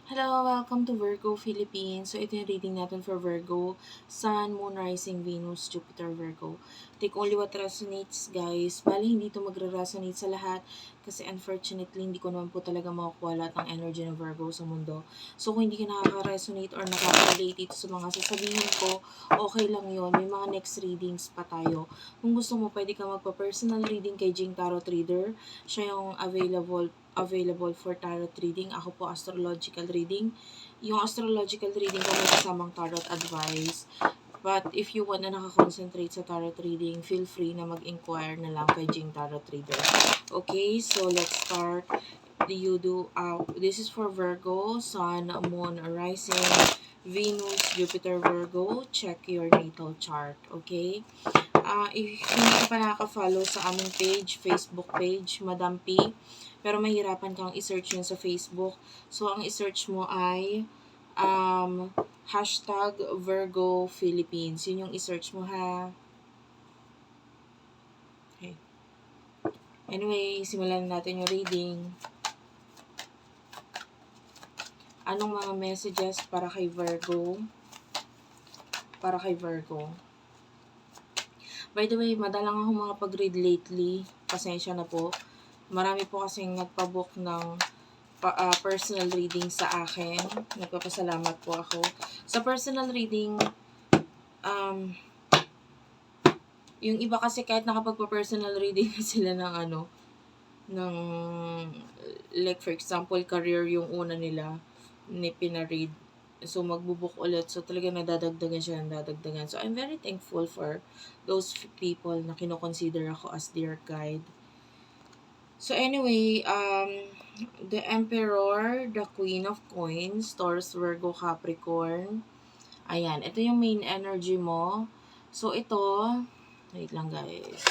Hello, welcome to Virgo Philippines. So, ito yung reading natin for Virgo. Sun, Moon, Rising, Venus, Jupiter, Virgo. Take only what resonates, guys. Bali, hindi ito magre-resonate sa lahat kasi unfortunately, hindi ko naman po talaga makukuha lahat ng energy ng Virgo sa mundo. So, kung hindi ka nakaka-resonate or nakaka-relate ito sa mga sasabihin ko, okay lang yon. May mga next readings pa tayo. Kung gusto mo, pwede ka magpa-personal reading kay Jing Tarot Reader. Siya yung available for tarot reading. Ako po astrological reading. Yung astrological reading ko may kasamang tarot advice. But if you want na nakakonsentrate sa tarot reading, feel free na mag-inquire na lang kay Jing Tarot Reader. Okay, so let's start. This is for Virgo, Sun, Moon, Rising, Venus, Jupiter, Virgo. Check your natal chart, okay? If hindi ka pa nakaka-follow sa aming page, Facebook page, Madam P, pero mahirapan kang i-search yun sa Facebook. So, ang i-search mo ay um, hashtag Virgo Philippines. Yun yung i-search mo, ha? Okay. Anyway, simulan natin yung reading. Anong mga messages para kay Virgo? Para kay Virgo. By the way, madalang ako mga pag-read lately. Pasensya na po. Marami po kasing nagpabook ng personal reading sa akin. Nagpapasalamat po ako. Sa personal reading, um, yung iba kasi kahit nakapagpa-personal reading na sila ng ng, like for example, career yung una nila ni pinaread. So, magbubuk ulit. So, talaga nadadagdagan siya, nadadagdagan. So, I'm very thankful for those people na kinoconsider ako as their guide. So, anyway, the Emperor, the Queen of Coins, Taurus, Virgo, Capricorn. Ayan, ito yung main energy mo. So, ito, wait lang guys.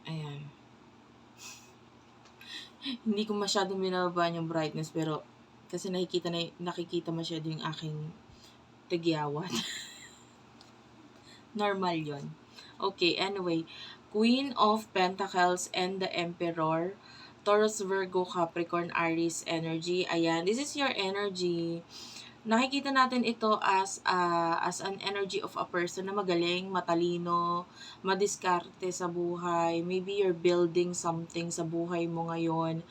Ayan. Hindi ko masyadong binababa yung brightness, pero kasi nakikita masyado yung aking tagyawat. Normal yon. Okay, anyway. Queen of Pentacles and the Emperor. Taurus, Virgo, Capricorn, Aries energy. Ayan, this is your energy. Nakikita natin ito as an energy of a person na magaling, matalino, madiskarte sa buhay. Maybe you're building something sa buhay mo ngayon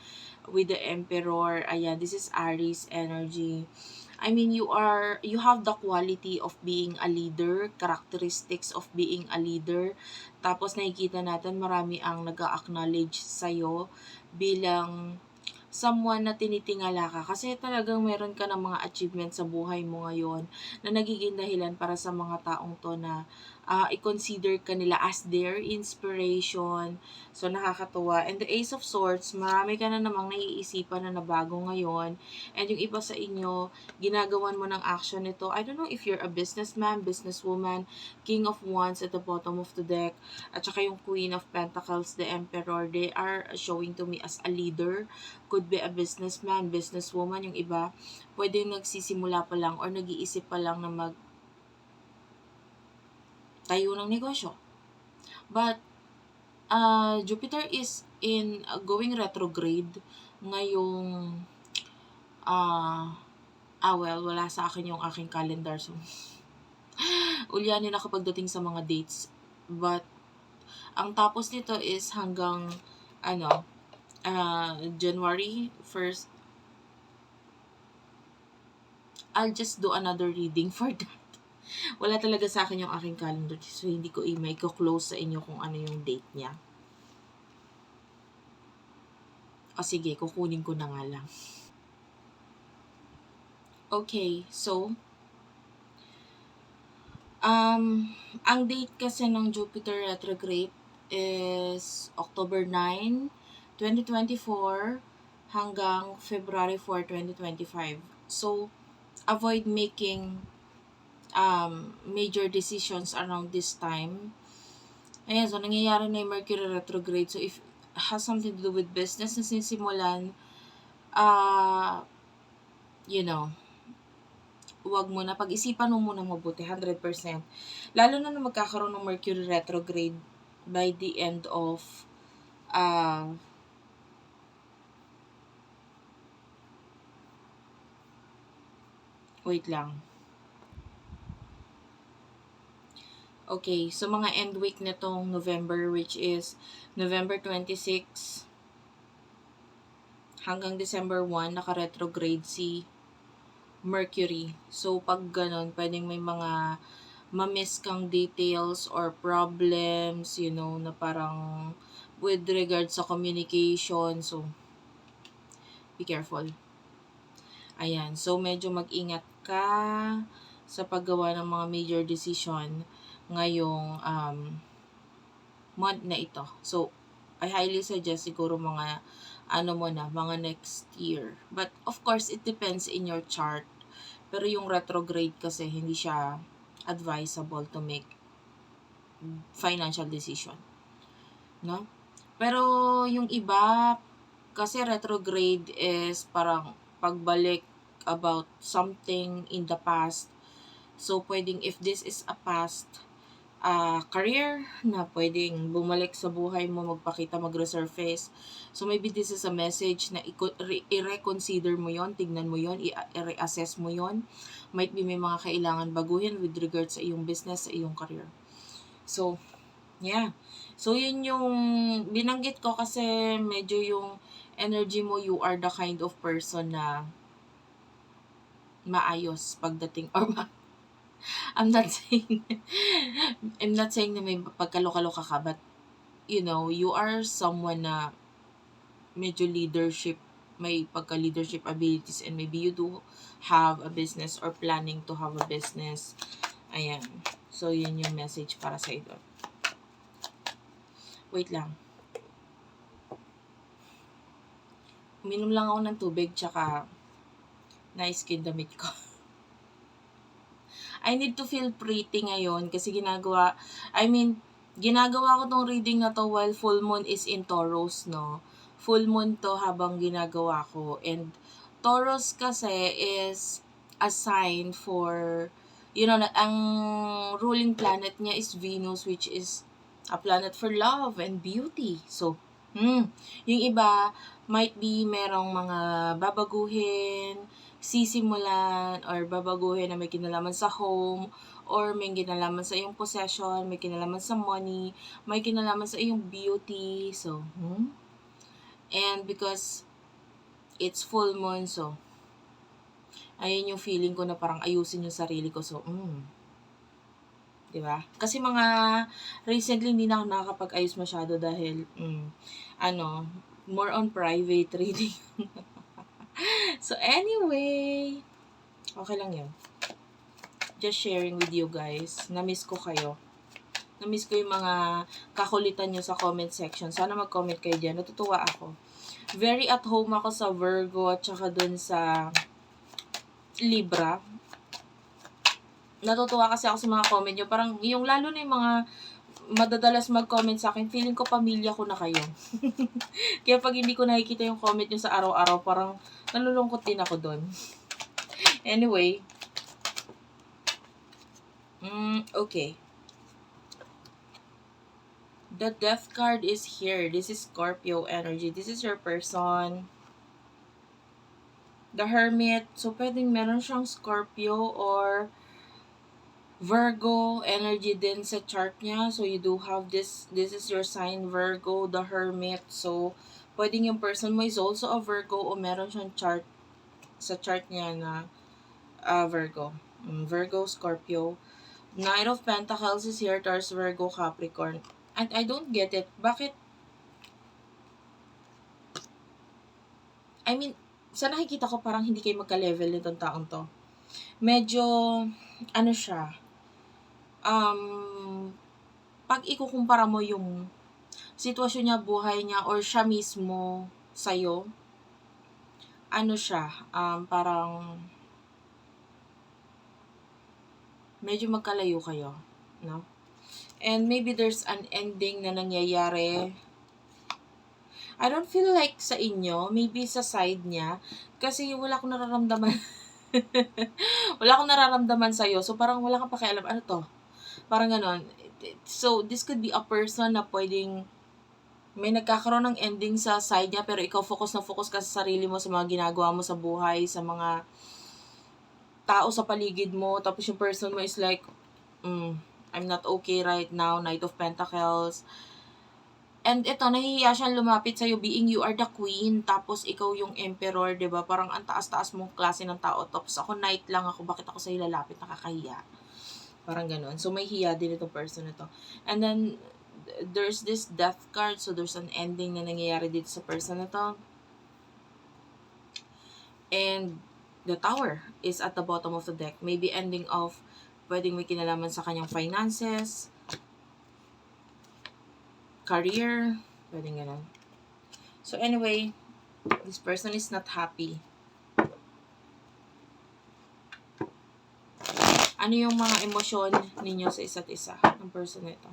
with the Emperor. Ayan, this is Aries energy. I mean, you have the quality of being a leader, characteristics of being a leader. Tapos nakikita natin marami ang nag-acknowledge sa'yo bilang someone na tinitingala ka kasi talagang meron ka ng mga achievements sa buhay mo ngayon na nagiging dahilan para sa mga taong to na i-consider ka nila as their inspiration. So, nakakatuwa. And the Ace of Swords, marami ka na namang naiisipan na nabago ngayon. And yung iba sa inyo, ginagawan mo ng action nito. I don't know if you're a businessman, businesswoman, King of Wands at the bottom of the deck, at saka yung Queen of Pentacles, the Emperor, they are showing to me as a leader. Could be a businessman, businesswoman, yung iba, pwede nagsisimula pa lang or nag-iisip pa lang na tayo ng negosyo. But, Jupiter is in going retrograde ngayong, wala sa akin yung aking calendar. So, ulyanin ako pagdating sa mga dates. But, ang tapos nito is hanggang, January 1st. I'll just do another reading for that. Wala talaga sa akin yung aking calendar. So, hindi ko i-close sa inyo kung ano yung date niya. O sige, kukunin ko na nga lang. Okay, so, ang date kasi ng Jupiter retrograde is October 9, 2024 hanggang February 4, 2025. So, avoid making major decisions around this time. Ayan, so nangyayari na yung Mercury retrograde. So, if it has something to do with business na sinisimulan, wag mo na, pag-isipan mo muna mabuti, 100%. Lalo na magkakaroon ng Mercury retrograde by the end of Wait lang. Okay, so mga end week nitong November, which is November 26 hanggang December 1, naka-retrograde si Mercury. So, pag ganon, pwedeng may mga ma-miss kang details or problems, na parang with regards sa communication. So, be careful. Ayan. So, medyo mag-ingat ka sa paggawa ng mga major decision ngayong month na ito. So, I highly suggest siguro mga next year. But, of course, it depends in your chart. Pero yung retrograde kasi, hindi siya advisable to make financial decision. No? Pero, yung iba, kasi retrograde is parang pagbalik about something in the past. So, pwedeng if this is a past career na pwedeng bumalik sa buhay mo, magpakita, mag-resurface. So, maybe this is a message na i-reconsider mo yon, tignan mo yon, i-reassess mo yon. Might be may mga kailangan baguhin with regards sa iyong business, sa iyong career. So, yeah. So, yun yung binanggit ko kasi medyo yung energy mo, you are the kind of person na maayos pagdating or I'm not saying na may pagkaloka-loka ka, but you are someone na medyo leadership, may pagka-leadership abilities, and maybe you do have a business or planning to have a business. Ayan. So, yun yung message para sa ito. Wait lang. Uminom lang ako ng tubig, tsaka na-skin damit ko. I need to feel pretty ngayon kasi ginagawa ko tong reading na to while full moon is in Taurus, no? Full moon to habang ginagawa ko. And Taurus kasi is a sign for, ang ruling planet niya is Venus, which is a planet for love and beauty. So, yung iba, might be merong mga babaguhin, sisimulan, or babaguhin na may kinalaman sa home, or may kinalaman sa iyong possession, may kinalaman sa money, may kinalaman sa iyong beauty. So, and because it's full moon, so, ayun yung feeling ko na parang ayusin yung sarili ko. So, diba? Kasi recently hindi na ako nakakapag-ayos masyado dahil, more on private reading. So, anyway, okay lang yun. Just sharing with you guys. Na-miss ko kayo. Na-miss ko yung mga kakulitan nyo sa comment section. Sana mag-comment kayo dyan. Natutuwa ako. Very at home ako sa Virgo at saka dun sa Libra. Natutuwa kasi ako sa mga comment nyo. Parang yung lalo na yung mga madadalas mag-comment sa akin, feeling ko pamilya ko na kayo. Kaya pag hindi ko nakikita yung comment nyo sa araw-araw, parang nalulungkot din ako doon. Anyway. Okay. The Death card is here. This is Scorpio energy. This is your person. The Hermit. So, pwedeng meron siyang Scorpio or Virgo energy din sa chart niya. So, you do have this. This is your sign, Virgo, the Hermit. So, pwedeng yung person mo is also a Virgo o meron siyang chart sa chart niya na Virgo. Virgo, Scorpio. Knight of Pentacles is here. Taurus, Virgo, Capricorn. And I don't get it. Bakit? Sa nakikita ko parang hindi kayo magka-level nitong taong to. Medyo, siya, pag ikukumpara mo yung sitwasyon niya, buhay niya, or siya mismo sa'yo, siya, parang medyo magkalayo kayo, no? And maybe there's an ending na nangyayari. I don't feel like sa inyo, maybe sa side niya, kasi wala akong nararamdaman. Wala akong nararamdaman sa'yo, so parang wala kang pakialam, ano to? Parang ganon. So, this could be a person na pwedeng may nagkakaroon ng ending sa side niya, pero ikaw focus ka sa sarili mo, sa mga ginagawa mo sa buhay, sa mga tao sa paligid mo, tapos yung person mo is like, I'm not okay right now, Knight of Pentacles. And ito, nahihiya siyang lumapit sa'yo being you are the queen, tapos ikaw yung emperor, 'di ba? Parang ang taas-taas mong klase ng tao. Tapos ako knight lang ako, bakit ako sa'yo lalapit, nakakahiya. Parang gano'n. So may hiya din itong person na to. And then there's this death card, so there's an ending na nangyayari dito sa person na to. And the tower is at the bottom of the deck. Maybe ending of pwedeng may kinalaman sa kanyang finances, career, pwedeng gano'n. So anyway, this person is not happy. Ano yung mga emosyon ninyo sa isa't isa ng person nito?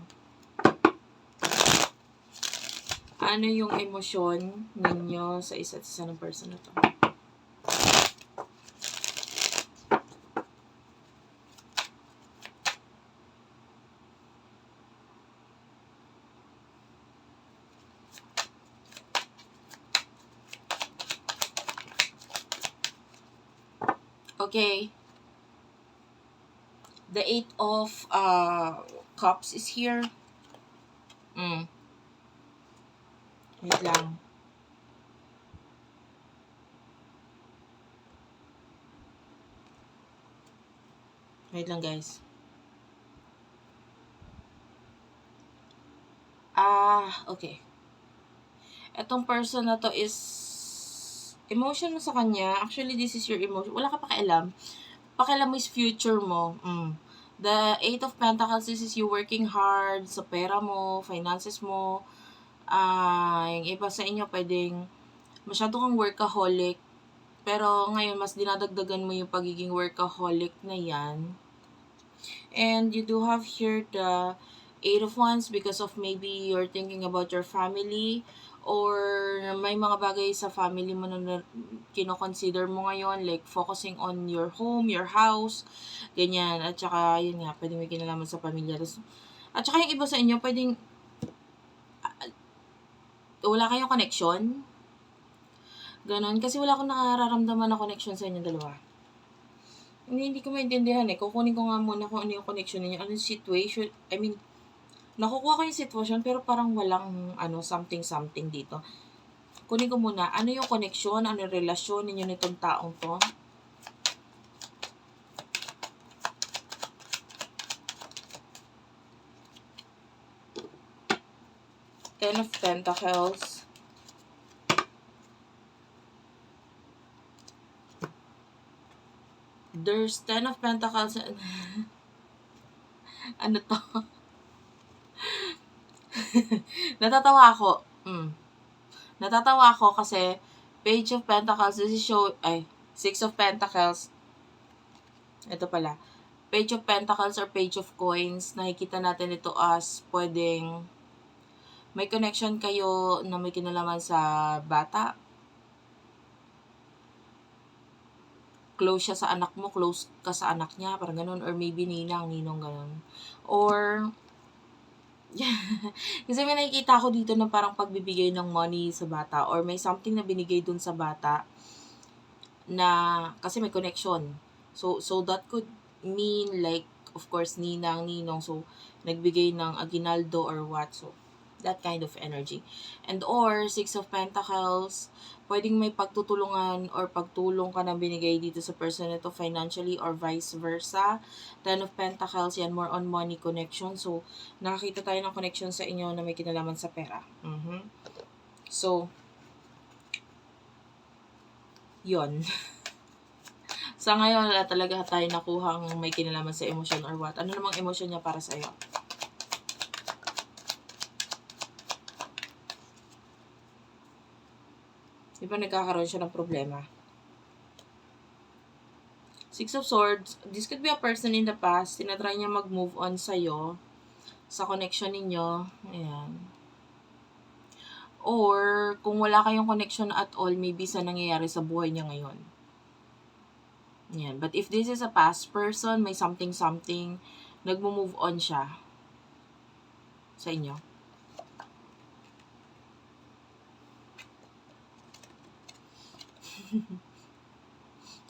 Ano yung emosyon ninyo sa isa't isa ng person nito? Okay. The Eight of Cups is here. Wait lang. Wait lang, guys. Okay. Etong person na to is emotion mo sa kanya. Actually, this is your emotion. Wala ka pakialam. Pakialam mo is future mo. The Eight of Pentacles, this is you working hard sa pera mo, finances mo. Yung iba sa inyo pwedeng masyado kang workaholic. Pero ngayon, mas dinadagdagan mo yung pagiging workaholic na yan. And you do have here the Eight of Wands because of maybe you're thinking about your family or may mga bagay sa family mo na kino-consider mo ngayon, like focusing on your home, your house, ganyan. At saka, yun nga, pwedeng may kinalaman sa pamilya. At saka yung iba sa inyo, pwedeng wala kayong connection. Ganon. Kasi wala akong nararamdaman na connection sa inyo dalawa. Hindi ko maintindihan eh. Kukunin ko nga muna kung ano yung connection ninyo. Ano yung situation. I mean, nakukuha ko yung sitwasyon pero parang walang something dito. Kunin ko muna. Ano yung connection? Ano yung relasyon ninyo nitong taong to? Ten of Pentacles. There's Ten of Pentacles. Ano to? Natatawa ako. Natatawa ako kasi Page of Pentacles, this is Six of Pentacles. Ito pala. Page of Pentacles or Page of Coins, nakikita natin ito as pwedeng may connection kayo na may kinalaman sa bata. Close siya sa anak mo, close ka sa anak niya, parang ganun. Or maybe ninong, ganun. Or, kasi may nakikita ko dito na parang pagbibigay ng money sa bata or may something na binigay dun sa bata na, kasi may connection. So that could mean like, of course, ninong. So, nagbigay ng aginaldo or what. So, that kind of energy. And or, Six of Pentacles, pwedeng may pagtutulungan or pagtulong ka na binigay dito sa person nito financially or vice versa. Ten of Pentacles, yan, more on money connection. So, nakakita tayo ng connection sa inyo na may kinalaman sa pera. So, yon. Sa ngayon, wala talaga tayo nakuhang may kinalaman sa emosyon or what. Ano namang emosyon niya para sa'yo? Di ba nagkakaroon siya ng problema? Six of Swords, this could be a person in the past, tinatry niya mag-move on sa'yo, sa connection ninyo, ayan. Or, kung wala kayong connection at all, maybe sa nangyayari sa buhay niya ngayon. Ayan. But if this is a past person, may something, nagmo-move on siya sa inyo.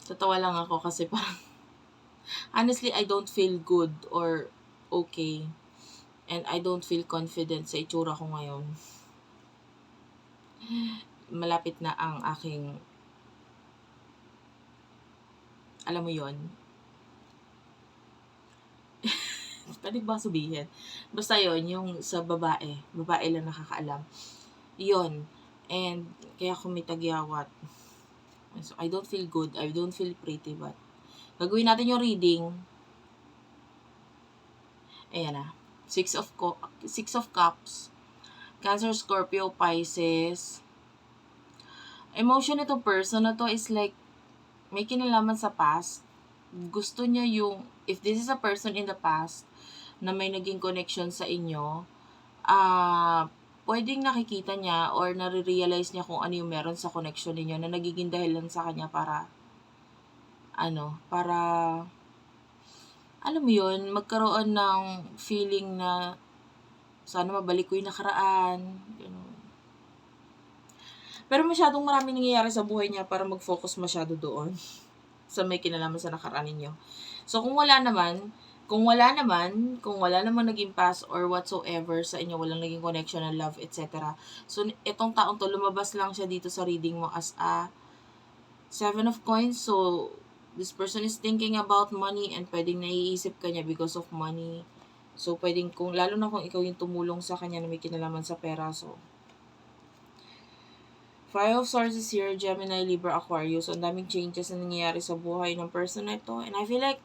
Tatawa lang ako kasi parang Honestly, I don't feel good or okay. And I don't feel confident sa itsura ko ngayon. Malapit na ang aking, alam mo yon, pwede ba sabihin? Basta yon yung sa babae lang nakakaalam. Yon. And kaya ako may tagyawat. So, I don't feel good, I don't feel pretty, but gagawin natin yung reading. Ayan na. Six of Cups. Cancer, Scorpio, Pisces. Emotion nitong person na to is like, may kinalaman sa past. Gusto niya yung, if this is a person in the past, na may naging connection sa inyo, pwedeng nakikita niya or nare-realize niya kung ano yung meron sa connection ninyo na nagiging dahilan sa kanya para, alam mo yun, magkaroon ng feeling na sana mabalik ko yung nakaraan. Ganun. Pero masyadong maraming nangyayari sa buhay niya para mag-focus masyado doon sa may kinalaman sa nakaraan ninyo. So, kung wala naman naging past or whatsoever sa inyo, walang naging connection ng love, etc. So, itong taong to, lumabas lang siya dito sa reading mo as a 7 of Coins. So, this person is thinking about money and pwedeng naiisip ka niya because of money. So, pwedeng lalo na kung ikaw yung tumulong sa kanya na may kinalaman sa pera. So, Five of Swords is here, Gemini, Libra, Aquarius. So, ang daming changes na nangyayari sa buhay ng person na ito. And I feel like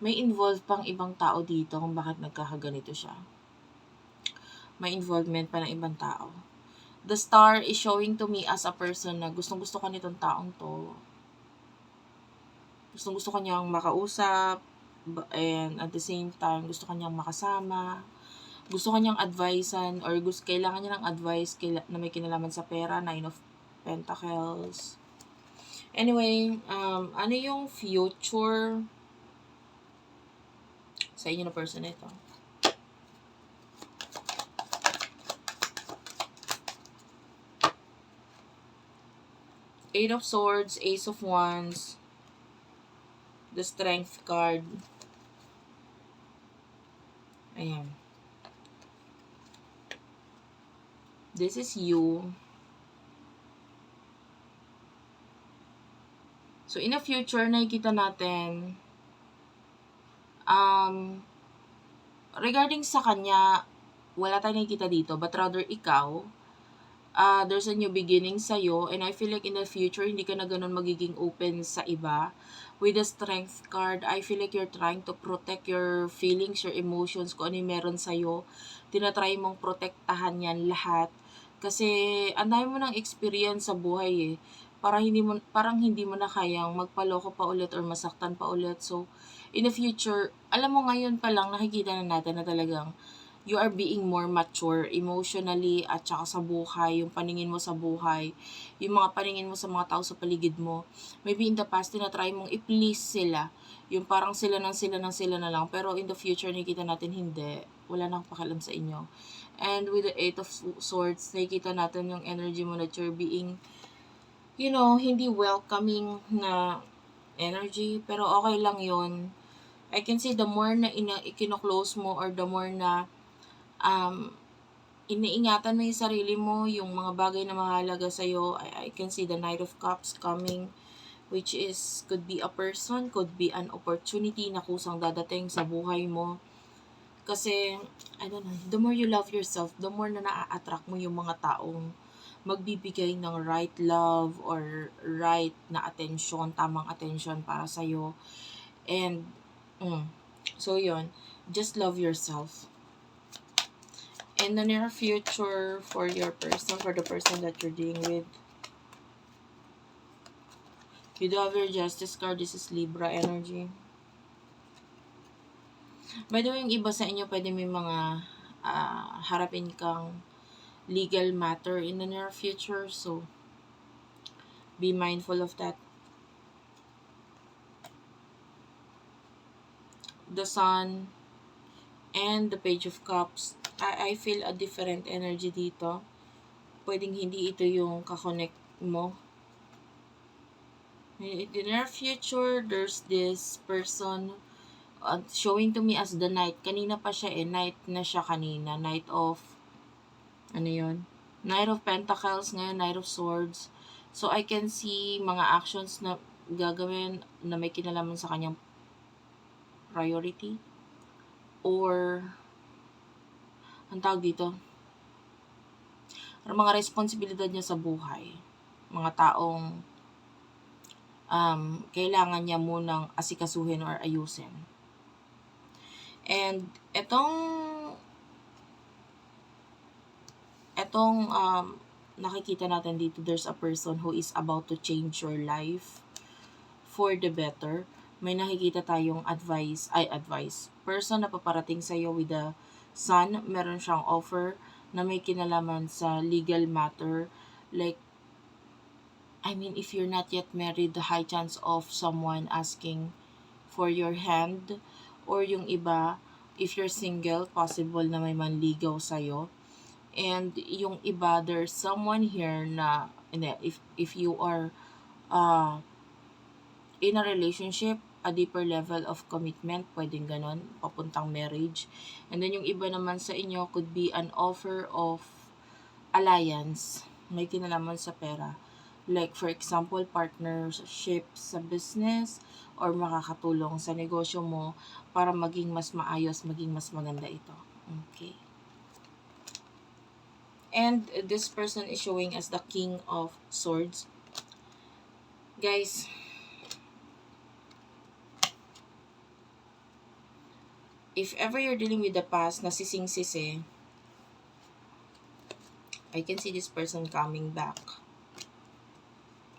may involved pang ibang tao dito kung bakit nagkakaganito siya. May involvement pa ng ibang tao. The Star is showing to me as a person na gustong-gusto ka nitong taong to. Gustong-gusto ka niyang makausap, and at the same time, gusto ka niyang makasama. Gusto ka niyang advisean or kailangan niya ng advice na may kinalaman sa pera, 9 of Pentacles. Anyway, ano yung future sa inyo na person ito? Eight of Swords, Ace of Wands, the Strength card. Ayan. This is you. So, in the future, nakikita natin, regarding sa kanya, wala tayong nakikita dito, but rather ikaw, there's a new beginning sa'yo, and I feel like in the future, hindi ka na ganun magiging open sa iba. With the Strength card, I feel like you're trying to protect your feelings, your emotions, kung ano yung meron sa'yo. Tinatry mong protektahan yan lahat. Kasi, ang dami mo ng experience sa buhay eh. Parang hindi mo na kayang magpaloko pa ulit or masaktan pa ulit. So, in the future, alam mo ngayon pa lang, nakikita na natin na talagang you are being more mature emotionally at saka sa buhay, yung paningin mo sa buhay, yung mga paningin mo sa mga tao sa paligid mo. Maybe in the past, tinatry mong i-please sila. Yung parang sila na lang. Pero in the future, nakikita natin hindi. Wala nang pakialam sa inyo. And with the Eight of Swords, nakikita natin yung energy mo that you're being, hindi welcoming na energy. Pero okay lang yun. I can say the more na ikino-close mo or the more na iniingatan mo yung sarili mo, yung mga bagay na mahalaga sa'yo, I can see the Knight of Cups coming, which is, could be a person, could be an opportunity na kusang dadating sa buhay mo. Kasi, I don't know, the more you love yourself, the more na na-attract mo yung mga taong magbibigay ng right love or right na attention, tamang attention para sa'yo. And, so yun, just love yourself. In the near future, for your person, for the person that you're dealing with, you do have your Justice card. This is Libra energy. By the way, yung iba sa inyo, pwede may mga harapin kang legal matter in the near future. So, be mindful of that. The Sun and the Page of Cups. I feel a different energy dito. Pwedeng hindi ito yung kakonect mo. In the near future, there's this person Showing to me as the Knight. Kanina pa siya Knight na siya kanina. Knight of, ano yun? Knight of Pentacles, ngayon Knight of Swords. So, I can see mga actions na gagawin na may kinalaman sa kanyang priority. Or, ang tawag dito, mga responsibilidad niya sa buhay. Mga taong kailangan niya munang asikasuhin or ayusin. And nakikita natin dito, there's a person who is about to change your life for the better. May nakikita tayong advice. Person na paparating sa'yo with the sun, meron siyang offer na may kinalaman sa legal matter. Like, I mean, if you're not yet married, the high chance of someone asking for your hand. Or yung iba, if you're single, possible na may manligaw sa'yo. And yung iba, there's someone here na, if you are in a relationship, a deeper level of commitment, pwedeng ganon, papuntang marriage. And then yung iba naman sa inyo could be an offer of alliance, may kinalaman sa pera. Like for example, partnership sa business or makakatulong sa negosyo mo para maging mas maayos, maging mas maganda ito. Okay. And this person is showing as the King of Swords. Guys, if ever you're dealing with the past, nasising-sisi, I can see this person coming back.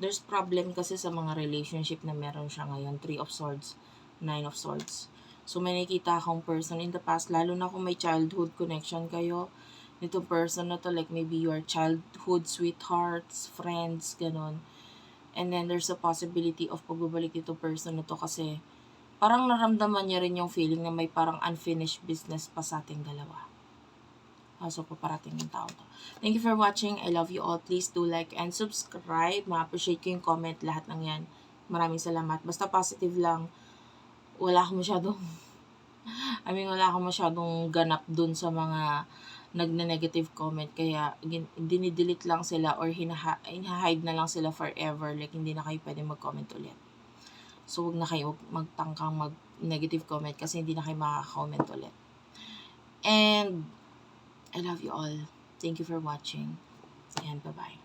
There's problem kasi sa mga relationship na meron siya ngayon. 3 of Swords, 9 of Swords. So, may nakita akong person in the past, lalo na kung may childhood connection kayo, nitong person na to, like maybe your childhood sweethearts, friends, ganon. And then, there's a possibility of pagbabalik itong person na to kasi parang naramdaman niya rin yung feeling na may parang unfinished business pa sa ating dalawa. So, paparating yung tao to. Thank you for watching. I love you all. Please do like and subscribe. Ma-appreciate ko yung comment. Lahat ng yan. Maraming salamat. Basta positive lang. Wala akong masyadong wala akong masyadong ganap dun sa mga nagne-negative comment. Kaya, dinidelete lang sila or hina-hide na lang sila forever. Like, hindi na kayo pwede mag-comment ulit. So, huwag na kayo magtangkang mag-negative comment kasi hindi na kayo makaka-comment ulit. And, I love you all. Thank you for watching. And bye-bye.